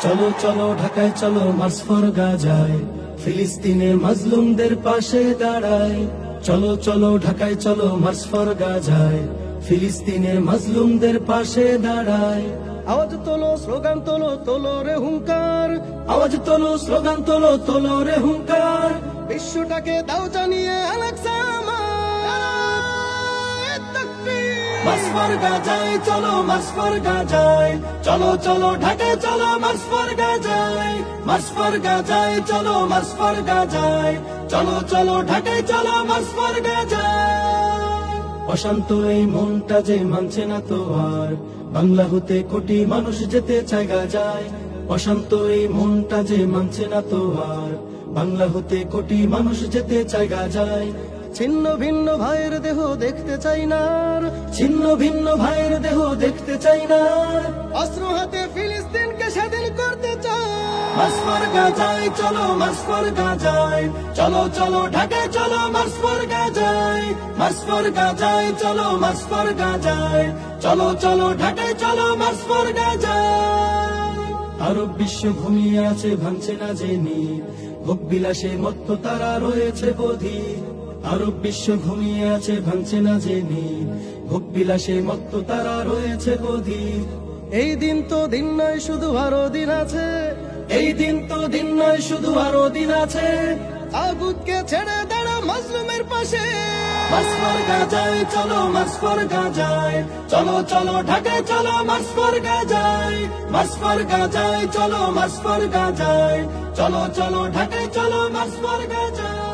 চলো চলো ঢাকায় চলো মার্চ ফর গাজায়, ফিলিস্তিনের মাজলুমদের পাশে দাঁড়ায়। চলো চলো ঢাকায় চলো মার্চ ফর গাজায়, ফিলিস্তিনের মাজলুমদের পাশে দাঁড়ায়। আওয়াজ তোলো, স্লোগান তোলো, তোলো রে হুঙ্কার। আওয়াজ তোলো, স্লোগান তোলো, তোলো রে হুঙ্কার। বিশ্বটাকে দাও জানিয়ে আলাকসা মার্চ ফর গাজায় চলো, মার্চ ফর গাজায়। চলো চলো ঢাকায় চলো মার্চ ফর গাজায়, মার্চ ফর গাজায় চলো, মার্চ ফর গাজায়। চলো চলো ঢাকায় চলো মার্চ ফর গাজায়। অশান্ত এই মনটা যে মানছে না তো আর, বাংলা হতে কোটি মানুষ যেতে চায় গাজায়। অশান্ত এই মনটা যে মানছে না তো আর, বাংলা হতে কোটি মানুষ যেতে চায় গাজায়। ছিন্ন ভিন্ন ভাইয়ের দেহ দেখতে চাই না আর, ছিন্ন ভিন্ন ভাইয়ের দেহ দেখতে চাই না আর। অস্ত্র হাতে ফিলিস্তিনকে স্বাধীন করতে চাই। মার্চ ফর গাজায় চলো, মার্চ ফর গাজায়। চলো চলো ঢাকায় চলো মার্চ ফর গাজায়, মার্চ ফর গাজায় চলো, মার্চ ফর গাজায়। চলো চলো ঢাকায় চলো মার্চ ফর গাজায়। আরব বিশ্ব ঘুমিয়ে আছে ভাঙছে না জেনে, ভোগ বিলাসে মত্ত তারা রয়েছে বধির। আরব বিশ্ব ঘুমিয়ে আছে ভাঙছে না জেনে, ভোগ বিলাসে মত্ত তারা রয়েছে বধির। এই দিন তো দিন নয়, শুধু আরো দিন আছে। এই দিন তো দিন নয়, শুধু আরো দিন আছে। তাগুতকে ছেড়ে দাঁড়া মাজলুমের পাশে। মার্চ ফর গাজায় চলো, মার্চ ফর গাজায়। চলো চলো ঢাকায় চলো মার্চ ফর গাজায়, মার্চ ফর গাজায় চলো, মার্চ ফর গাজায়। চলো চলো ঢাকায় চলো মার্চ ফর গাজায়।